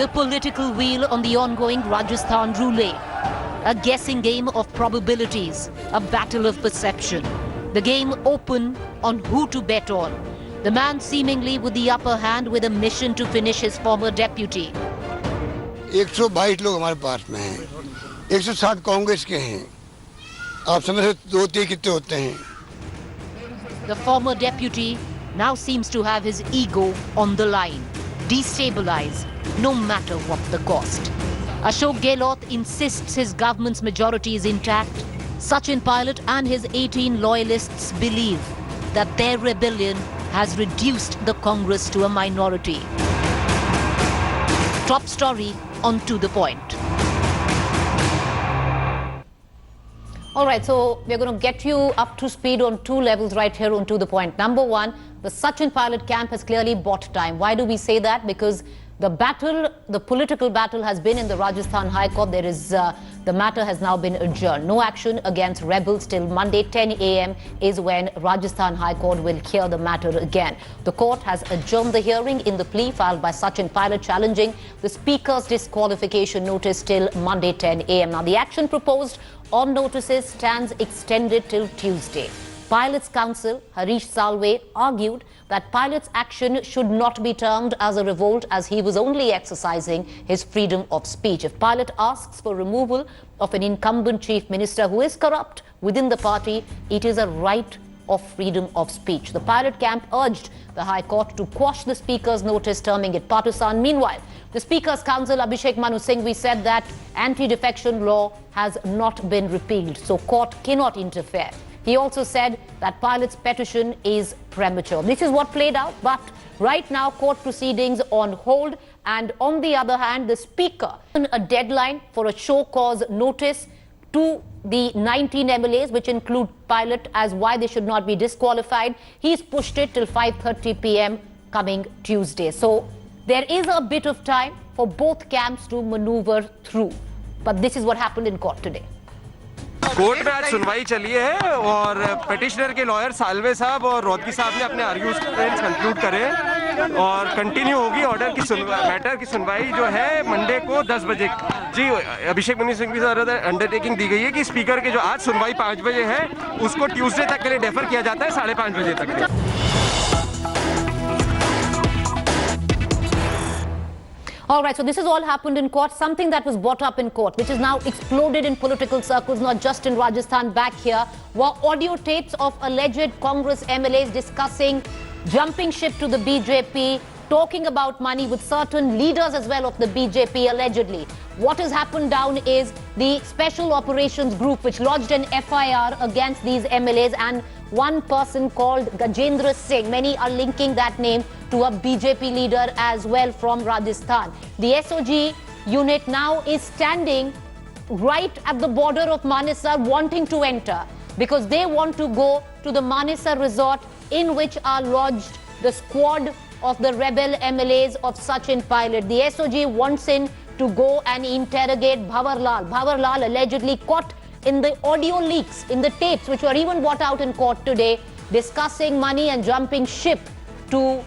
the political wheel on the ongoing Rajasthan roulette. A guessing game of probabilities, a battle of perception. The game open on who to bet on. The man seemingly with the upper hand with a mission to finish his former deputy. 122 लोग हमारे पास में हैं, 107 कांग्रेस के हैं। आप समझ सकते 2-3 कितने होते हैं? The former deputy now seems to have his ego on the line, destabilized no matter what the cost. Ashok Gehlot insists his government's majority is intact. Sachin Pilot and his 18 loyalists believe that their rebellion has reduced the Congress to a minority. Top story on To The Point. All right, so we're going to get you up to speed on two levels right here on To The Point. Number one, the Sachin Pilot camp has clearly bought time. Why do we say that? Because the battle, the political battle has been in the Rajasthan High Court. There is, the matter has now been adjourned. No action against rebels till Monday 10 a.m. is when Rajasthan High Court will hear the matter again. The court has adjourned the hearing in the plea filed by Sachin Pilot challenging the Speaker's disqualification notice till Monday 10 a.m. Now, the action proposed on notices stands extended till Tuesday. Pilot's counsel, Harish Salve, argued that Pilot's action should not be termed as a revolt as he was only exercising his freedom of speech. If Pilot asks for removal of an incumbent chief minister who is corrupt within the party, it is a right of freedom of speech. The Pilot camp urged the High Court to quash the Speaker's notice, terming it partisan. Meanwhile, the Speaker's counsel, Abhishek Manu Singhvi, said that anti-defection law has not been repealed, so court cannot interfere. He also said that Pilot's petition is premature. This is what played out, but right now court proceedings on hold, and on the other hand, the Speaker a deadline for a show cause notice to the 19 MLAs, which include Pilot, as why they should not be disqualified. He's pushed it till 5:30 p.m. coming Tuesday. So there is a bit of time for both camps to maneuver through. But this is what happened in court today. Court में आज सुनवाई चली है और petitioner के lawyer Salve साहब और रोहतगी साहब ने अपने आर्ग्यूमेंट्स कंक्लूड करे और कंटिन्यू होगी ऑर्डर की मैटर की सुनवाई जो है मंडे को 10 बजे। जी अभिषेक मनु सिंघवी सर अंडरटेकिंग दी गई है कि स्पीकर के जो आज सुनवाई 5 बजे है उसको ट्यूसडे तक के लिए डेफर किया जाता है 5:30 बजे तक। All right, so this has all happened in court, something that was brought up in court, which is now exploded in political circles, not just in Rajasthan. Back here were audio tapes of alleged Congress MLAs discussing jumping ship to the BJP, talking about money with certain leaders as well of the BJP, allegedly. What has happened down is the Special Operations Group, which lodged an FIR against these MLAs, and one person called Gajendra Singh. Many are linking that name to a BJP leader as well from Rajasthan. The SOG unit now is standing right at the border of Manesar, wanting to enter because they want to go to the Manesar resort in which are lodged the squad of the rebel MLAs of Sachin Pilot. The SOG wants in to go and interrogate Bhavar Lal. Bhavar Lal allegedly caught in the audio leaks, in the tapes which were even brought out in court today, discussing money and jumping ship to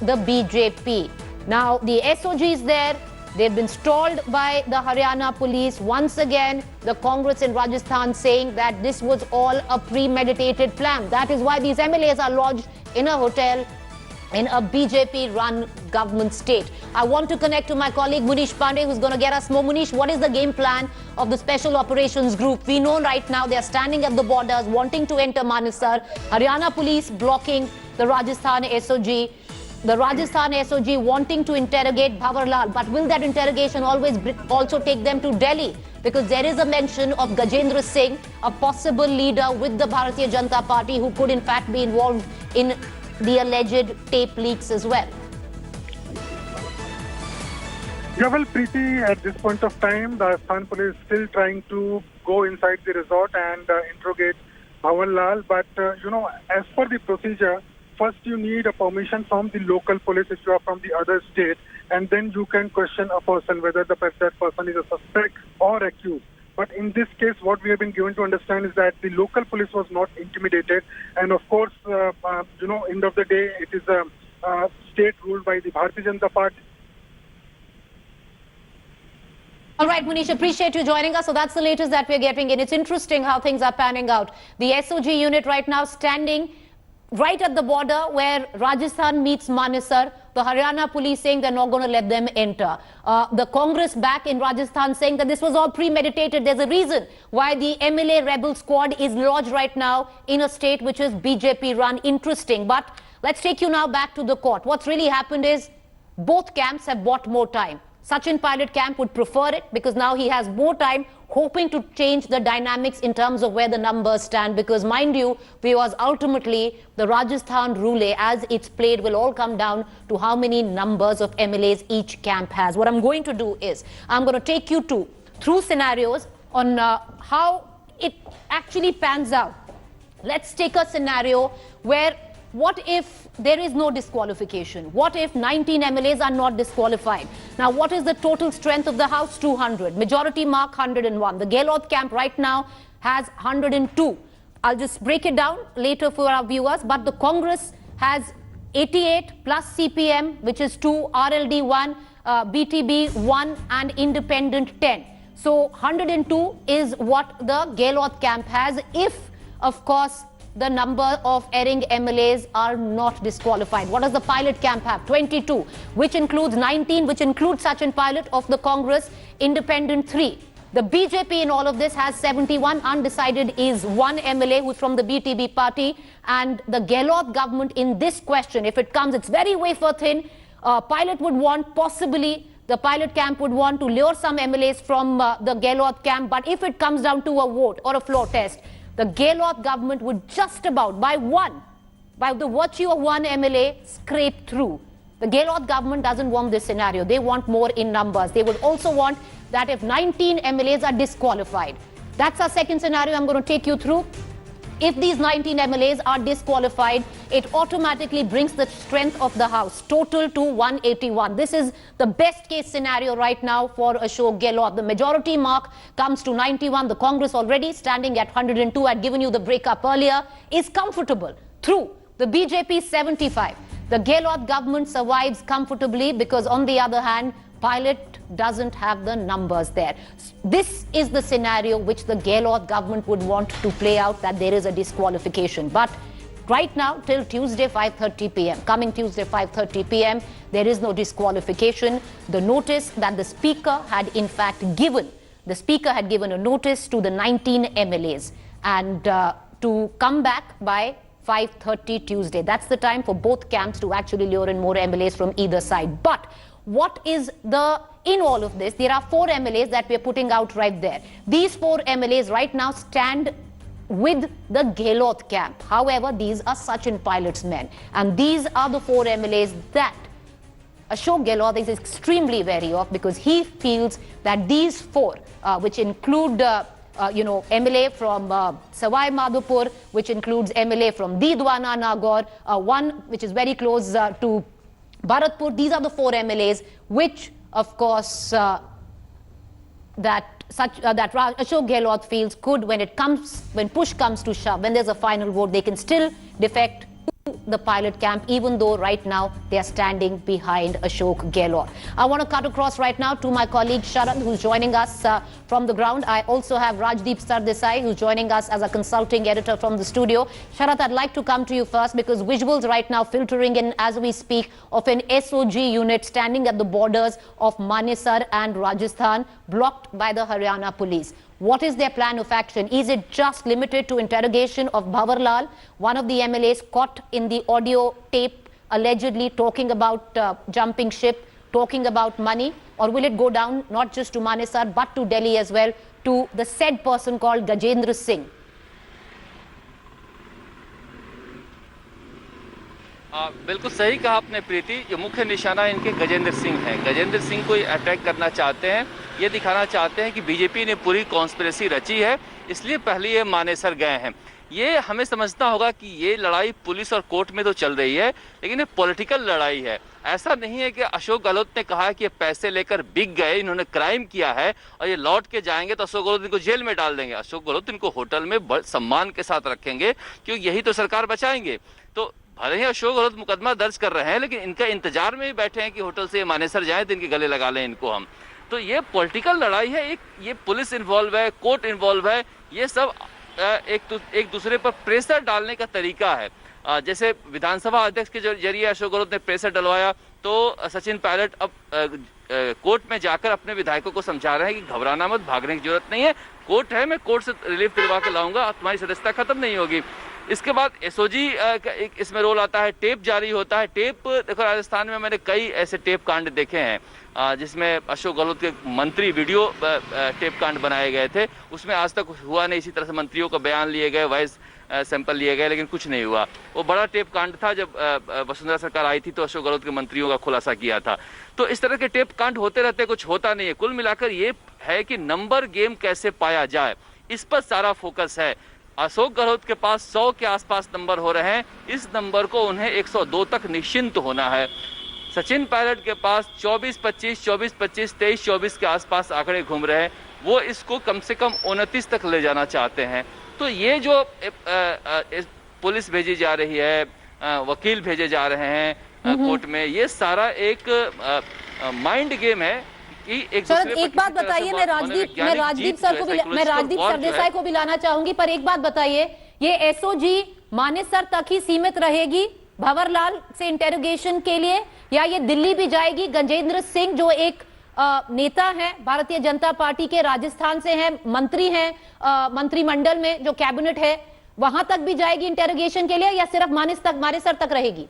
the BJP. Now the SOG is there. They've been stalled by the Haryana police. Once again, the Congress in Rajasthan saying that this was all a premeditated plan. That is why these MLAs are lodged in a hotel in a BJP-run government state. I want to connect to my colleague Munish Pandey, who's going to get us more. Munish, what is the game plan of the Special Operations Group? We know right now they're standing at the borders, wanting to enter Manesar. Haryana police blocking the Rajasthan SOG. The Rajasthan SOG wanting to interrogate Bhavar Lal. But will that interrogation always also take them to Delhi? Because there is a mention of Gajendra Singh, a possible leader with the Bharatiya Janata Party who could in fact be involved in the alleged tape leaks as well. Yeah, well, Preeti, at this point of time, the Rajasthan police is still trying to go inside the resort and interrogate Bhavar Lal. But, as per the procedure, first you need a permission from the local police if you are from the other state, and then you can question a person whether that person is a suspect or accused. But in this case, what we have been given to understand is that the local police was not intimidated. And of course, end of the day, it is a state ruled by the Bharatiya Janata Party. All right, Munish, appreciate you joining us. So that's the latest that we're getting in. It's interesting how things are panning out. The SOG unit right now standing right at the border where Rajasthan meets Manesar. The Haryana police saying they're not going to let them enter. The Congress back in Rajasthan saying that this was all premeditated. There's a reason why the MLA rebel squad is lodged right now in a state which is BJP run. Interesting. But let's take you now back to the court. What's really happened is both camps have bought more time. Sachin Pilot camp would prefer it because now he has more time, hoping to change the dynamics in terms of where the numbers stand. Because mind you, viewers, ultimately the Rajasthan Roulette as it's played will all come down to how many numbers of MLAs each camp has. What I'm going to do is I'm going to take you through scenarios on how it actually pans out. Let's take a scenario where what if there is no disqualification? What if 19 MLAs are not disqualified? Now, what is the total strength of the House? 200. Majority mark 101. The Gehlot camp right now has 102. I'll just break it down later for our viewers. But the Congress has 88 plus CPM, which is 2, RLD 1, BTB 1 and Independent 10. So 102 is what the Gehlot camp has if, of course, the number of erring MLAs are not disqualified. What does the Pilot camp have? 22, which includes 19, which includes Sachin Pilot of the Congress, Independent 3. The BJP in all of this has 71. Undecided is 1 MLA who's from the BTB party. And the Gehlot government in this question, if it comes, it's very wafer thin. Pilot would want, possibly, the Pilot camp would want to lure some MLAs from the Gehlot camp. But if it comes down to a vote or a floor test, the Gehlot government would just about, by the virtue of 1 MLA, scrape through. The Gehlot government doesn't want this scenario. They want more in numbers. They would also want that if 19 MLAs are disqualified. That's our second scenario I'm going to take you through. If these 19 MLAs are disqualified, it automatically brings the strength of the House total to 181. This is the best case scenario right now for Ashok Gehlot. The majority mark comes to 91. The Congress already standing at 102. I'd given you the breakup earlier, is comfortable through. The BJP 75. The Gehlot government survives comfortably because on the other hand, Pilot doesn't have the numbers there. This is the scenario which the Gehlot government would want to play out, that there is a disqualification. But right now, till Tuesday 5:30 p.m., coming Tuesday 5:30 p.m., there is no disqualification. The notice that the Speaker had in fact given, the Speaker had given a notice to the 19 MLAs and to come back by 5:30 Tuesday. That's the time for both camps to actually lure in more MLAs from either side. But what is in all of this? There are 4 MLAs that we are putting out right there. These 4 MLAs right now stand with the Gehlot camp. However, these are Sachin Pilot's men. And these are the 4 MLAs that Ashok Gehlot is extremely wary of, because he feels that these 4, which include MLA from Sawai Madhopur, which includes MLA from Didwana Nagaur, one which is very close to Bharatpur. These are the 4 MLAs which, of course, that Ashok Gehlot feels could, when push comes to shove, when there's a final vote, they can still defect to the Pilot camp, even though right now they are standing behind Ashok Gehlot. I want to cut across right now to my colleague Sharad, who's joining us from the ground. I also have Rajdeep Sardesai, who's joining us as a consulting editor from the studio. Sharad, I'd like to come to you first, because visuals right now filtering in as we speak of an SOG unit standing at the borders of Manesar and Rajasthan, blocked by the Haryana police. What is their plan of action? Is it just limited to interrogation of Bhavar Lal, one of the MLAs caught in the audio tape allegedly talking about jumping ship, talking about money? Or will it go down not just to Manesar but to Delhi as well, to the said person called Gajendra Singh? बिल्कुल सही कहा आपने प्रीति। जो मुख्य निशाना इनके गजेंद्र सिंह है। गजेंद्र सिंह को अटैक करना चाहते हैं, ये दिखाना चाहते हैं कि बीजेपी ने पूरी कॉन्स्पिरेसी रची है, इसलिए पहले ये मानेसर गए हैं। ये हमें समझना होगा कि ये लड़ाई पुलिस और कोर्ट में तो चल रही है, लेकिन ये पॉलिटिकल लड़ाई है। ऐसा नहीं है कि अशोक गहलोत ने कहा कि ये पैसे लेकर बिक गए, इन्होंने क्राइम किया है और ये लौट के जाएंगे तो अशोक गहलोत इनको जेल में डाल देंगे। अशोक गहलोत इनको होटल में सम्मान के साथ रखेंगे, क्योंकि यही तो सरकार बचाएंगे। तो भले ही अशोक गहलोत मुकदमा दर्ज कर रहे हैं, लेकिन इनका इंतजार में ही बैठे हैं कि होटल से मानेसर जाएं तो इनके गले लगा लें इनको हम। तो ये पॉलिटिकल लड़ाई है, ये पुलिस इन्वॉल्व है, कोर्ट इन्वॉल्व है, ये सब एक दूसरे पर प्रेशर डालने का तरीका है। जैसे विधानसभा अध्यक्ष के जरिए अशोक गहलोत ने प्रेशर डलवाया, तो सचिन पायलट अब कोर्ट में जाकर अपने विधायकों को समझा रहे हैं कि घबराना मत, भागने की जरूरत नहीं है, कोर्ट है, मैं कोर्ट से रिलीफ दिलवा के लाऊंगा, तुम्हारी सदस्यता खत्म नहीं होगी। इसके बाद एसओजी का एक इसमें रोल आता है, टेप जारी होता है। टेप देखो, राजस्थान में मैंने कई ऐसे टेप कांड देखे हैं जिसमें अशोक गहलोत के मंत्री वीडियो टेप कांड बनाए गए थे, उसमें आज तक हुआ नहीं। इसी तरह से मंत्रियों का बयान लिए गए, वॉइस सैंपल लिए गए, लेकिन कुछ नहीं हुआ। वो बड़ा टेप कांड था जब वसुंधरा सरकार आई थी तो अशोक गहलोत के मंत्रियों का खुलासा किया था। तो इस तरह के टेप कांड होते रहते, कुछ होता नहीं है। कुल मिलाकर ये है कि नंबर गेम कैसे पाया जाए, इस पर सारा फोकस है। अशोक गहलोत के पास 100 के आसपास नंबर हो रहे हैं, इस नंबर को उन्हें 102 तक निश्चिंत होना है। सचिन पायलट के पास 24-25, 24-25, 23-24 के आसपास आंकड़े घूम रहे हैं, वो इसको कम से कम 29 तक ले जाना चाहते हैं। तो ये जो पुलिस भेजी जा रही है, वकील भेजे जा रहे हैं कोर्ट में, ये सारा एक माइंड गेम है कि एक बात बताइए, मैं राजदीप सरदेसाई को भी लाना चाहूंगी, पर एक बात बताइए, ये एसओजी मानेसर तक ही सीमित रहेगी भंवरलाल से इंटेरोगेशन के लिए, या ये दिल्ली भी जाएगी? गजेंद्र सिंह जो एक नेता है भारतीय जनता पार्टी के, राजस्थान से हैं, मंत्री हैं, मंत्रिमंडल में जो कैबिनेट है, वहां तक भी जाएगी इंटेरोगेशन के लिए, या सिर्फ मानेसर तक रहेगी?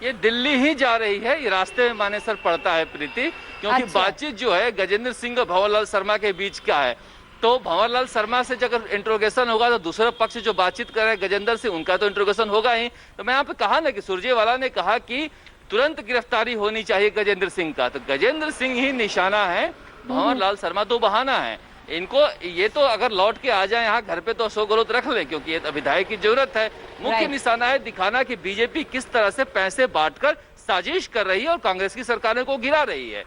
ये दिल्ली ही जा रही है, ये रास्ते में मानेसर पड़ता है प्रीति, क्योंकि बातचीत जो है गजेंद्र सिंह और भंवरलाल शर्मा के बीच का है। तो भंवरलाल शर्मा से जब इंट्रोगेशन होगा तो दूसरा पक्ष जो बातचीत कर रहे हैं गजेंद्र सिंह, उनका तो इंट्रोगेशन होगा ही। तो मैं यहाँ पे कहा ना कि सुरजेवाला ने कहा कि तुरंत गिरफ्तारी होनी चाहिए गजेंद्र सिंह का, तो गजेंद्र सिंह ही निशाना है, भंवरलाल शर्मा तो बहाना है। इनको ये तो अगर लौट के आ जाए यहाँ घर पे तो अशोक गहलोत रख लें, क्योंकि ये विधायक की जरूरत है। मुख्य निशाना है दिखाना कि बीजेपी किस तरह से पैसे बांटकर साजिश कर रही है और कांग्रेस की सरकारों को गिरा रही है।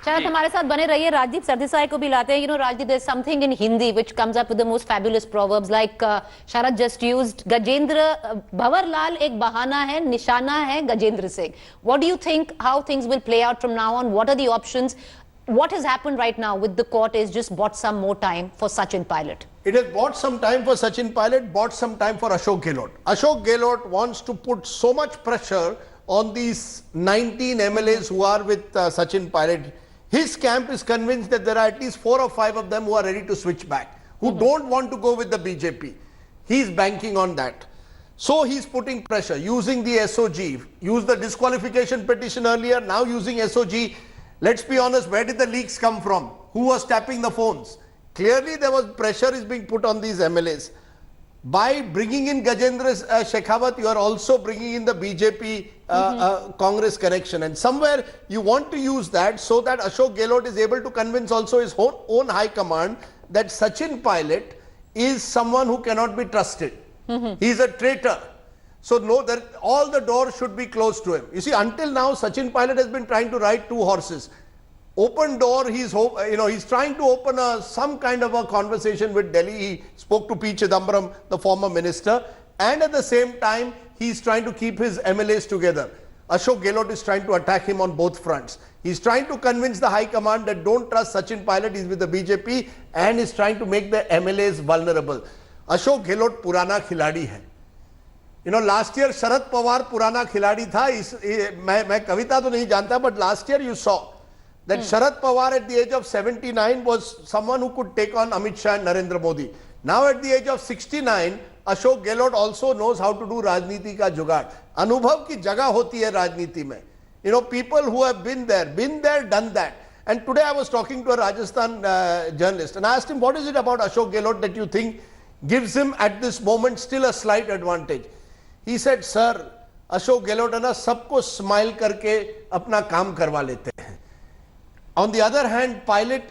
शायद हमारे साथ बने रहिए, राजदीप सरदेसाई को भी लाते हैं। Rajdeep, there's something in Hindi which comes up with the most fabulous proverbs, like Sharad just used, Gajendra Bhanwarlal एक बहाना है, निशाना है Gajendra Singh. What do you think, how things will play out from now on? What are the options? What has happened right now with the court is just bought some more time for Sachin Pilot. It has bought some time for Sachin Pilot, bought some time for Ashok Gehlot. Ashok Gehlot wants to put so much pressure on these 19 MLAs who are with Sachin Pilot. His camp is convinced that there are at least 4 or 5 of them who are ready to switch back, who don't want to go with the BJP. He's banking on that. So he's putting pressure, using the SOG, used the disqualification petition earlier, now using SOG. Let's be honest, where did the leaks come from? Who was tapping the phones? Clearly there was pressure is being put on these MLAs. By bringing in Gajendra Shekhawat, you are also bringing in the BJP Congress connection, and somewhere you want to use that so that Ashok Gehlot is able to convince also his own high command that Sachin Pilot is someone who cannot be trusted. He is a traitor. So no, all the doors should be closed to him. You see, until now, Sachin Pilot has been trying to ride 2 horses. Open door, he's trying to open some kind of a conversation with Delhi. He spoke to P. Chidambaram, the former minister, and at the same time, he's trying to keep his MLAs together. Ashok Gehlot is trying to attack him on both fronts. He's trying to convince the high command that don't trust Sachin Pilot, he's with the BJP, and he's trying to make the MLAs vulnerable. Ashok Gehlot पुराना खिलाड़ी है. Last year Sharad Pawar पुराना खिलाड़ी था. मैं कविता तो नहीं जानता, but last year you saw that Sharad Pawar at the age of 79 was someone who could take on Amit Shah and Narendra Modi. Now at the age of 69, Ashok Gehlot also knows how to do राजनीति का जुगाड़. अनुभव की जगह होती है राजनीति में. People who have been there, done that. And today I was talking to a Rajasthan journalist and I asked him, what is it about Ashok Gehlot that you think gives him at this moment still a slight advantage? He said, sir, Ashok Gehlot है ना सबको smile करके अपना काम करवा लेते हैं. On the other hand, Pilot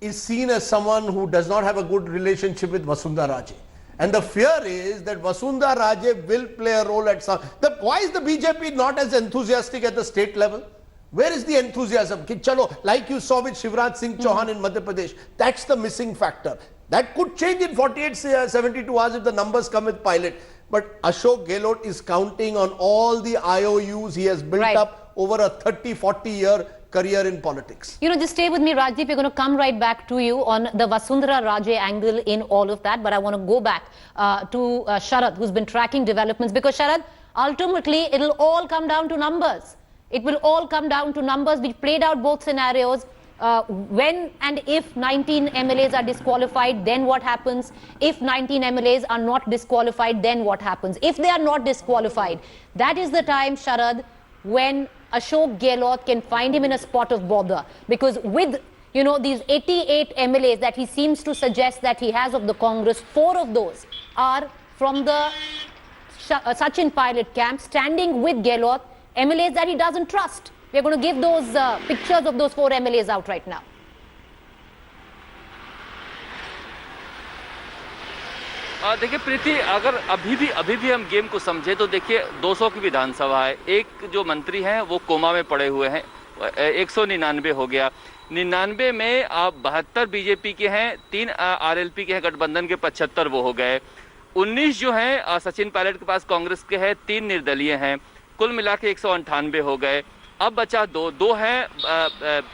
is seen as someone who does not have a good relationship with Vasundhara Raje. And the fear is that Vasundhara Raje will play a role at some... Why is the BJP not as enthusiastic at the state level? Where is the enthusiasm? Ki chalo, like you saw with Shivraj Singh Chauhan in Madhya Pradesh. That's the missing factor. That could change in 48, 72 hours if the numbers come with Pilot. But Ashok Gehlot is counting on all the IOUs he has built up over a 30-40 year career in politics. You know, just stay with me, Rajdeep. We're going to come right back to you on the Vasundhara Raje angle in all of that. But I want to go back to Sharad, who's been tracking developments. Because Sharad, ultimately, it'll all come down to numbers. It will all come down to numbers. We played out both scenarios. When and if 19 MLAs are disqualified, then what happens? If 19 MLAs are not disqualified, then what happens? If they are not disqualified, that is the time, Sharad, when Ashok Gehlot can find him in a spot of bother. Because with, you know, these 88 MLAs that he seems to suggest that he has of the Congress, 4 of those are from the Sachin Pilot camp, standing with Gehlot, MLAs that he doesn't trust. We're going to give those pictures of those 4 MLAs out right now. देखिए प्रीति, अगर अभी भी हम game को समझे तो देखिए 200 की विधानसभा है, एक जो मंत्री हैं वो कोमा में पड़े हुए हैं, 199 हो गया, 99 में 72 बीजेपी के हैं, 3 आरएलपी के हैं, गठबंधन के 75 वो हो गए, 19 जो हैं सचिन पायलट के पास कांग्रेस के हैं, 3 निर्दलीय हैं, कुल मिला के 198 हो गए। अब बचा दो हैं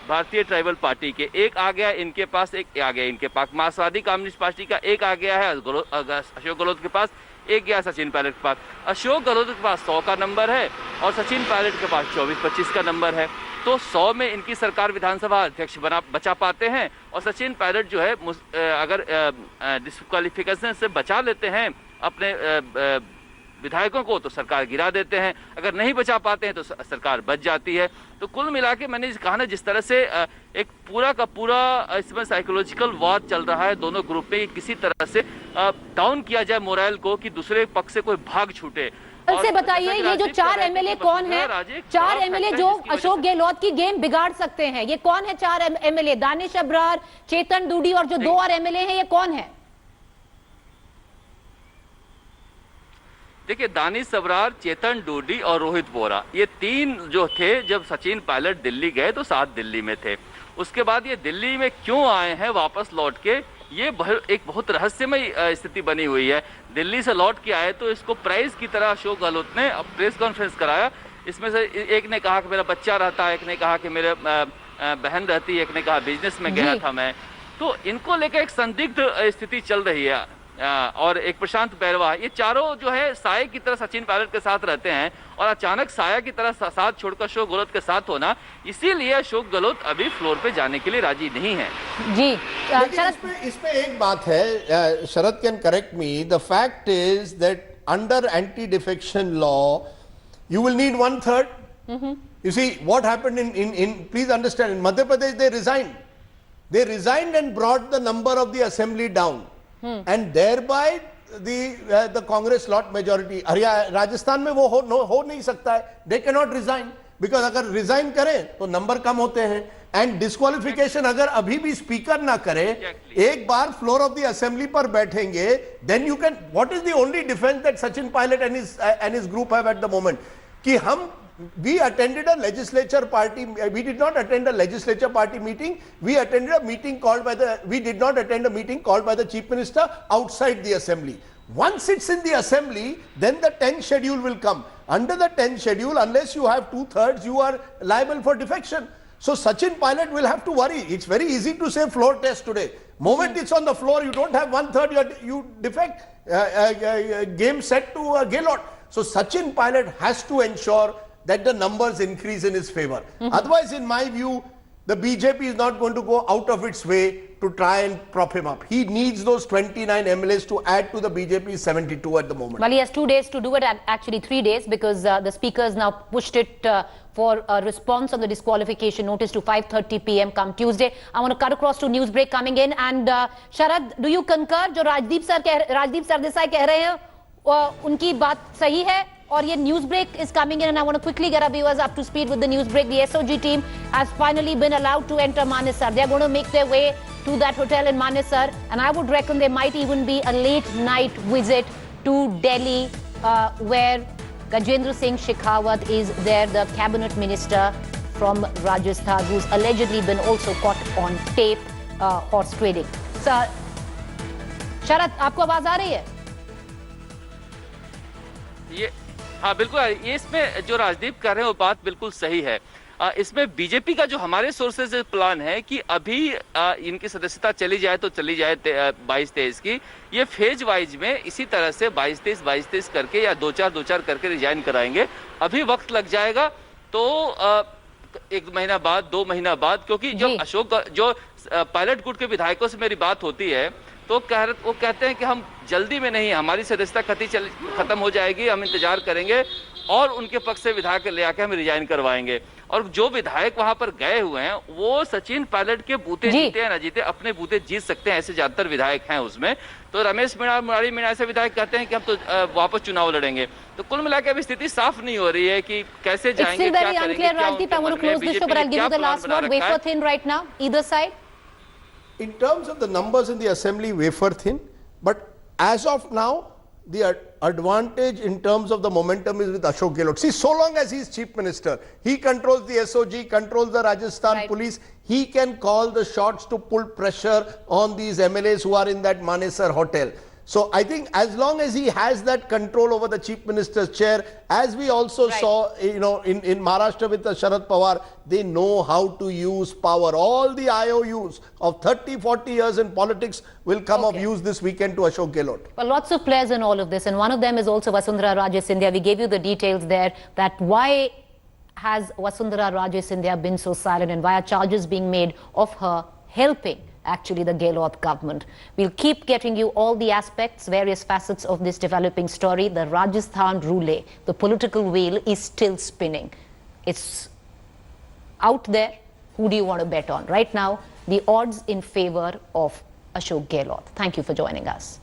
भारतीय ट्राइबल पार्टी के, एक आ गया इनके पास, एक आ गया इनके पास, मार्क्सवादी कम्युनिस्ट पार्टी का एक आ गया है अशोक गहलोत के पास, एक गया सचिन पायलट के पास। अशोक गहलोत के पास 100 का नंबर है और सचिन पायलट के पास 24-25 का नंबर है, तो 100 में इनकी सरकार विधानसभा अध्यक्ष बचा पाते हैं और सचिन पायलट जो है अगर डिस्क्वालिफिकेशन से बचा लेते हैं अपने विधायकों को तो सरकार गिरा देते हैं, अगर नहीं बचा पाते हैं तो सरकार बच जाती है। तो कुल मिला के मैंने कहा ना, जिस तरह से एक पूरा का पूरा इसमें साइकोलॉजिकल वॉर चल रहा है दोनों ग्रुप में, किसी तरह से डाउन किया जाए मोरल को कि दूसरे पक्ष से कोई भाग छूटे। से बताइए, ये जो 4 एमएलए कौन है? 4 एमएलए जो अशोक गहलोत की गेम बिगाड़ सकते हैं, ये कौन है? 4 एमएलए, दानिश अब्रार, चेतन डूडी और जो 2 और एमएलए हैं, ये कौन है? देखिए, दानिश अब्रार, चेतन डूडी और रोहित बोरा, ये 3 जो थे जब सचिन पायलट दिल्ली गए तो 7 दिल्ली में थे। उसके बाद ये दिल्ली में क्यों आए हैं वापस लौट के, ये एक बहुत रहस्यमय स्थिति बनी हुई है। दिल्ली से लौट के आए तो इसको प्राइज की तरह अशोक गहलोत ने प्रेस कॉन्फ्रेंस कराया। इसमें से एक ने कहा कि मेरा बच्चा रहता है, एक ने कहा कि मेरे बहन रहती है, एक ने कहा बिजनेस में गया था मैं। तो इनको लेकर एक संदिग्ध स्थिति चल रही है। और एक प्रशांत बैरवा, ये चारों जो है साय की तरह सचिन पायलट के साथ रहते हैं और अचानक साया की तरह साथ छोड़कर अशोक गहलोत के साथ होना, इसीलिए अशोक गहलोत अभी फ्लोर पे जाने के लिए राजी नहीं है। जी इसमें एक बात है, Sharad can correct me, the fact is that under anti defection law you will need 1/3. You see what happened in please understand, in Madhya Pradesh they resigned and brought the number of the assembly down, and thereby the Congress lost majority. Rajasthan में वो हो नहीं सकता है, they cannot resign, because अगर resign करें तो number कम होते हैं, and disqualification अगर अभी भी स्पीकर ना करे, एक बार फ्लोर ऑफ द असेंबली पर बैठेंगे, then you can, what is the only defense that Sachin Pilot and his group have at the moment, कि हम we attended a legislature party, we did not attend a legislature party meeting, we attended a meeting called by we did not attend a meeting called by the chief minister outside the assembly. Once it's in the assembly, then the 10th schedule will come. Under the 10th schedule, unless you have 2/3, you are liable for defection. So Sachin Pilot will have to worry. It's very easy to say floor test today. Moment it's on the floor, you don't have 1/3, you defect. Game set to Gehlot. So Sachin Pilot has to ensure that the numbers increase in his favor. Otherwise, in my view, the BJP is not going to go out of its way to try and prop him up. He needs those 29 MLAs to add to the BJP's 72 at the moment. Well, he has 2 days to do it, actually 3 days, because the speaker has now pushed it for a response on the disqualification notice to 5:30 p.m. come Tuesday. I want to cut across to news break coming in. And Sharad, do you concur? जो राजदीप सरदेसाई कह रहे हैं, उनकी बात सही है? और ये news break is coming in, and I want to quickly get our viewers up to speed with the news break. The SOG team has finally been allowed to enter Manesar. They are going to make their way to that hotel in Manesar, and I would reckon there might even be a late night visit to Delhi, where Gajendra Singh Shekhawat is there, the cabinet minister from Rajasthan, who's allegedly been also caught on tape horse trading. Sir, Sharad, आपको आवाज आ रही है? हाँ बिल्कुल, ये इसमें जो राजदीप कर रहे हैं वो बात बिल्कुल सही है। इसमें बीजेपी का जो हमारे सोर्सेज प्लान है कि अभी इनकी सदस्यता चली जाए तो चली जाए 22-23 की, ये फेज वाइज में इसी तरह से 22-23 करके या 2-4 करके रिजाइन कराएंगे। अभी वक्त लग जाएगा तो 1 महीना बाद, 2 महीना बाद, क्योंकि जो जो पायलट गुट के विधायकों से मेरी बात होती है तो वो कहते हैं कि हम जल्दी में नहीं, हमारी सदस्यता खत्म हो जाएगी, हम इंतजार करेंगे और उनके पक्ष से विधायक ले आके हम रिजाइन करवाएंगे। और जो विधायक वहां पर गए हुए हैं वो सचिन पायलट के बूते जीते या ना जीते, अपने बूते जीत सकते हैं, ऐसे ज्यादातर विधायक हैं उसमें। तो रमेश मीणा, मुरारी मीणा ऐसे विधायक कहते हैं कि हम तो वापस चुनाव लड़ेंगे। तो कुल मिलाकर अभी स्थिति साफ नहीं हो रही है कि कैसे जाएंगे, क्या करेंगे। In terms of the numbers in the assembly, wafer thin, but as of now, the advantage in terms of the momentum is with Ashok Gehlot. See, so long as he is chief minister, he controls the SOG, controls the Rajasthan police, he can call the shots to pull pressure on these MLAs who are in that Manesar hotel. So I think as long as he has that control over the chief minister's chair, as we also saw, in Maharashtra with the Sharad Pawar, they know how to use power. All the IOUs of 30-40 years in politics will come of use this weekend to Ashok Gehlot. Well, lots of players in all of this, and one of them is also Vasundhara Raje Scindia. We gave you the details there that why has Vasundhara Raje Scindia been so silent and why are charges being made of her helping actually the Gehlot government. We'll keep getting you all the aspects, various facets of this developing story. The Rajasthan roulette, the political wheel is still spinning. It's out there. Who do you want to bet on? Right now, the odds in favor of Ashok Gehlot. Thank you for joining us.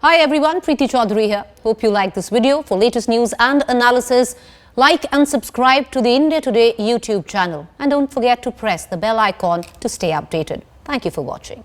Hi everyone, Preeti Chaudhary here. Hope you like this video. For latest news and analysis, like and subscribe to the India Today YouTube channel. And don't forget to press the bell icon to stay updated. Thank you for watching.